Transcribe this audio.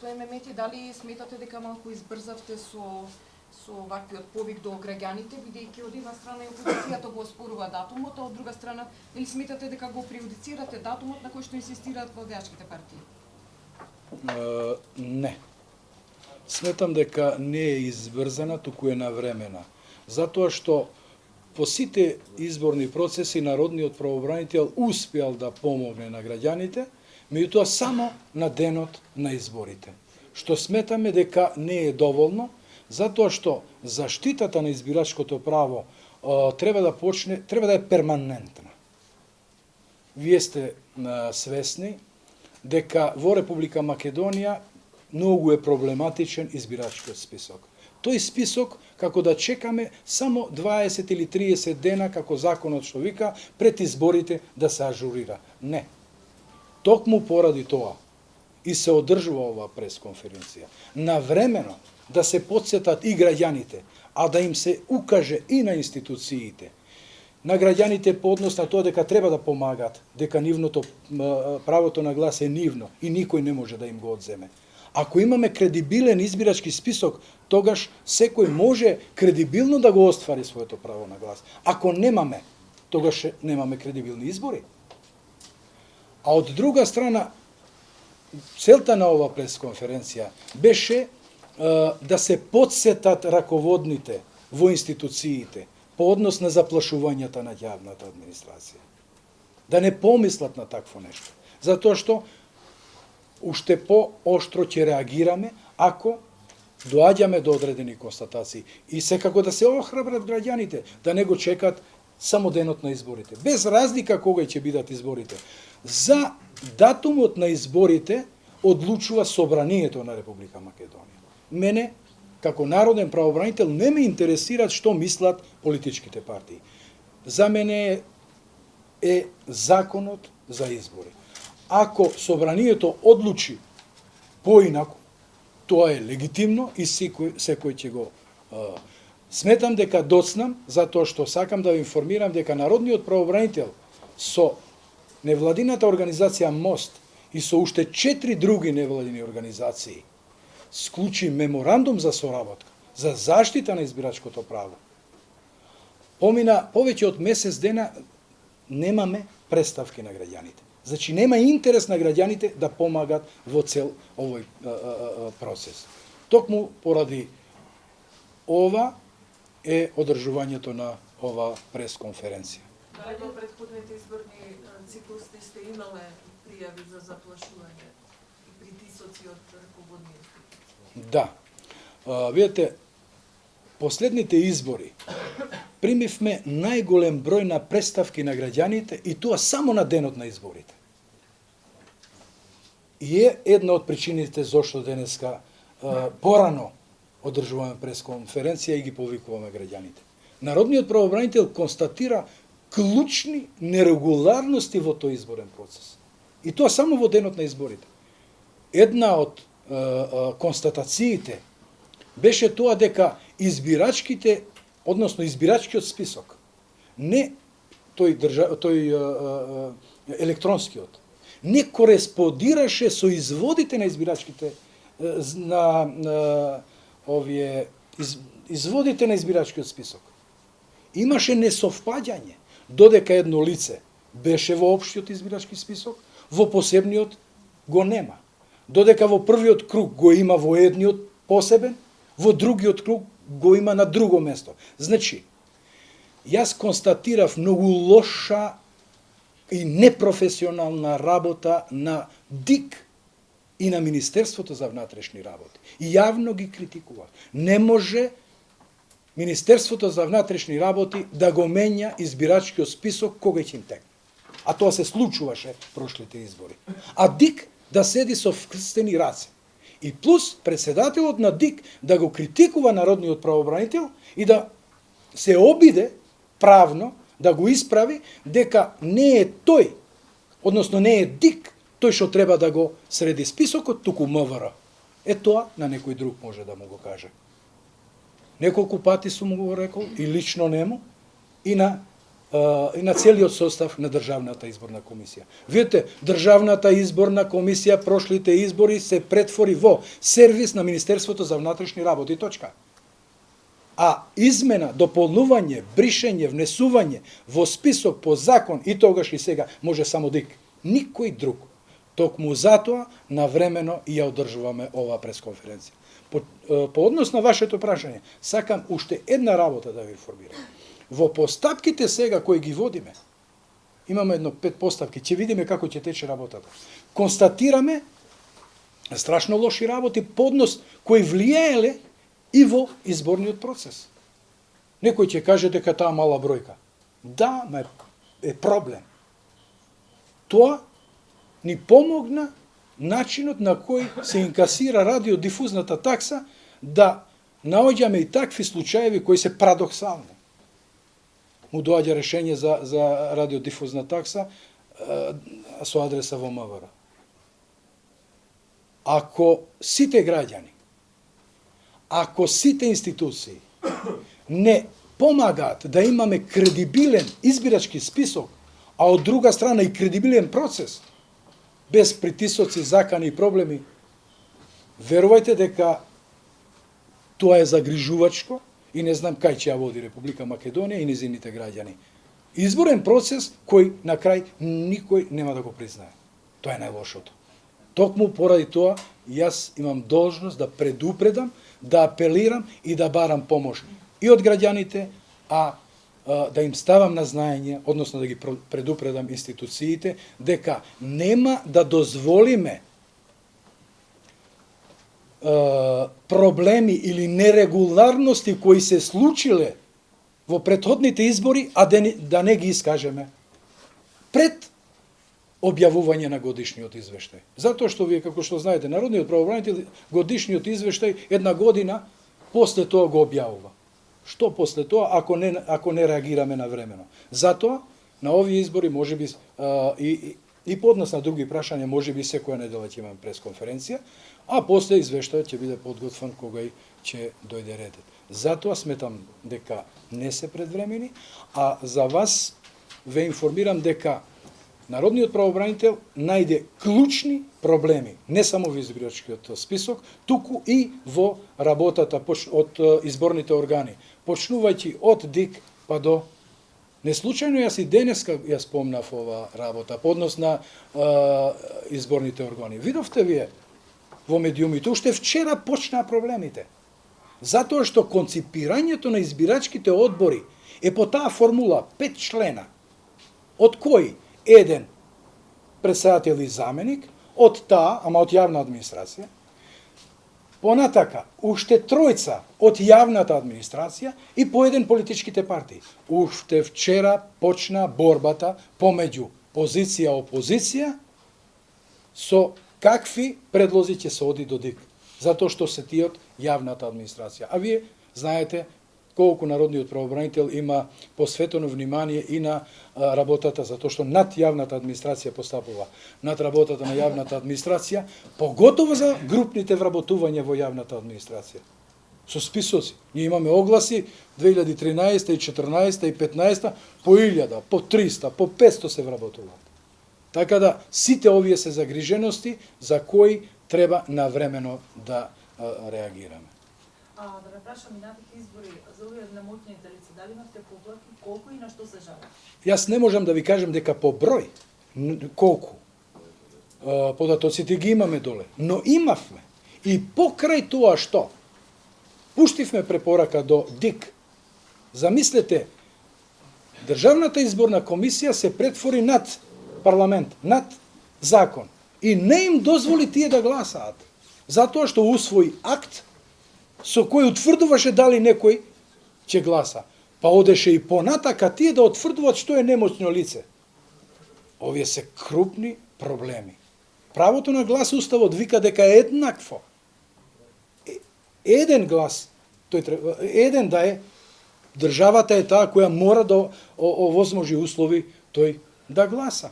Тоа ме мети, дали сметате дека малку избрзавте со ваквиот повик до граѓаните, бидејќи од една страна и опозицијата го оспорува датумот, а од друга страна, или сметате дека го прејудицирате датумот на кој што инсистираат владајачките партии? Не. Сметам дека не е избрзана, туку е навремена. Затоа што по сите изборни процеси народниот правобранител успеал да помогне на граѓаните, меѓутоа само на денот на изборите. Што сметаме дека не е доволно, затоа што заштитата на избирачкото право треба да е перманентна. Вие сте свесни дека во Република Македонија многу е проблематичен избирачкиот список. Тој список, како да чекаме само 20 или 30 дена, како законот што вика, пред изборите да се ажурира. Не. Токму поради тоа и се одржува оваа пресконференција. Навремено да се потсетат и граѓаните, а да им се укаже и на институциите, на граѓаните по однос на тоа дека треба да помагат, дека правото на глас е нивно и никој не може да им го одземе. Ако имаме кредибилен избирачки список, тогаш секој може кредибилно да го оствари своето право на глас. Ако немаме, тогаш немаме кредибилни избори. А од друга страна, целта на ова пресконференција беше да се потсетат раководните во институциите по однос на заплашувањата на јавната администрација. Да не помислат на такво нешто. Затоа што уште по-оштро ќе реагираме ако доаѓаме до одредени констатации. И секако да се охрабрат граѓаните, да не го чекат само денот на изборите. Без разлика кога ќе бидат изборите. За датумот на изборите одлучува Собранието на Република Македонија. Мене, како народен правобранител, не ме интересираат што мислат политичките партии. За мене е законот за избори. Ако Собранието одлучи поинаку, тоа е легитимно и секој ќе го сметам дека доцнам, затоа што сакам да ви информирам дека народниот правобранител со невладината организација МОСТ и со уште 4 други невладини организации склучи меморандум за соработка, за заштита на избирачкото право. Помина повеќе од месец дена, немаме представки на граѓаните. Значи нема интерес на граѓаните да помагат во цел овој процес. Токму поради ова е одржувањето на ова пресконференција. Дали во претходните изборни циклуси сте имале пријави за заплашување и притисоци од раководни институции? Да. Видете, последните избори примивме најголем број на представки на граѓаните и тоа само на денот на изборите. И е една од причините зошто денеска порано одржуваме пресконференција и ги повикуваме граѓаните. Народниот правобранител констатира клучни нерегуларности во тој изборен процес. И тоа само во денот на изборите. Една од констатациите беше тоа дека избирачките, односно избирачкиот список, не тој електронскиот, не кореспондираше со изводите на избирачките изводите на избирачкиот список. Имаше несовпаѓање, додека едно лице беше во општиот избирачки список, во посебниот го нема. Додека во првиот круг го има во едниот посебен, во другиот круг го има на друго место. Значи, јас констатирав многу лоша и непрофесионална работа на ДИК и на Министерството за внатрешни работи. И јавно ги критикував. Не може Министерството за внатрешни работи да го менја избирачкиот список кога ќе им текне. А тоа се случуваше прошлите избори. А ДИК да седи со вкрстени раце. И плюс председателот на ДИК да го критикува народниот правобранител и да се обиде правно да го исправи дека не е тој, односно не е ДИК, тој што треба да го среди списокот, туку МВР. Е тоа на некој друг може да му го каже. Неколку пати сум му го рекол, и лично нему, и на и на целиот состав на Државната изборна комисија. Видите, Државната изборна комисија прошлите избори се претвори во сервис на Министерството за внатрешни работи, точка. А измена, дополнување, бришење, внесување во список по закон и тогаш и сега може само ДИК, никој друг. Токму затоа навремено и ја одржуваме оваа пресконференција. По однос на вашето прашање, сакам уште една работа да ви информирам. Во постапките сега кои ги водиме, имаме едно 5 поставки, ќе видиме како ќе тече работата. Констатираме страшно лоши работи по однос кои влијаеле и во изборниот процес. Некој ќе каже дека таа мала бројка. Да, ма е проблем. Тоа ни помогна начинот на кој се инкасира радиодифузната такса да наоѓаме и такви случаеви кои се парадоксални. Му доаѓа решение за радиодифузна такса со адреса во МВР. Ако сите граѓани, ако сите институции не помагаат да имаме кредибилен избирачки список, а од друга страна и кредибилен процес, без притисоци, закани и проблеми, верувајте дека тоа е загрижувачко и не знам кај ќе ја води Република Македонија и низините граѓани. Изборен процес кој на крај никој нема да го признае. Тоа е најлошото. Токму поради тоа јас имам должност да предупредам, да апелирам и да барам помош и од граѓаните, да им ставам на знаење, односно да ги предупредам институциите, дека нема да дозволиме проблеми или нерегуларности кои се случиле во претходните избори, а да не ги искажеме пред објавување на годишниот извештај. Затоа што вие, како што знаете, Народниот правобранител годишниот извештај една година после тоа го објавува. Што после тоа, ако не реагираме навремено? Затоа, на овие избори, можеби, и поднос на други прашања, можеби секоја недела ќе имаме пресконференција, а после извештајот ќе биде подготвен кога и ќе дојде редот. Затоа сметам дека не се предвремени, а за вас ве информирам дека Народниот правобранител најде клучни проблеми, не само во избирачкиот список, туку и во работата од изборните органи, почнувајќи од ДИК па до... Неслучајно јас и денеска ја спомнав ова работа, по однос на изборните органи. Видовте вие во медиумите, уште вчера почнаа проблемите. Затоа што конципирањето на избирачките одбори е по таа формула 5 члена, од кои еден председател и заменик, од таа, ама од јавна администрација, понатака, уште тројца од јавната администрација и по еден политичките партии. Уште вчера почна борбата помеѓу позиција и опозиција со какви предлози ќе се оди до ДИК, затоа што се тие од јавната администрација. А вие знаете колку Народниот правобранител има посветено внимание и на работата, затоа што над јавната администрација постапува, над работата на јавната администрација, поготово за групните вработувања во јавната администрација. Со списоци. Ние имаме огласи 2013, и 14, и 15, по 1000, по 300, по 500 се вработуваат. Така да, сите овие се загрижености за кои треба навремено да реагираме. Да ве прашам, минатите избори за овие намотњените лица, дали имавте поплати, колку и на што се жалат? Јас не можам да ви кажам дека по број, колку. Податоците ги имаме доле, но имавме. И покрај тоа што? Пуштивме препорака до ДИК. Замислете, Државната изборна комисија се претвори над парламент, над закон. И не им дозволи тие да гласаат. Затоа што усвои акт со кој утврдуваше дали некој ќе гласа. Па одеше и понатака тие да утврдуваат што е немоćно лице. Овие се крупни проблеми. Правото на глас уставот вика дека е еднакво. Еден глас, тој треба, еден да е, државата е таа која мора да овозможи услови тој да гласа.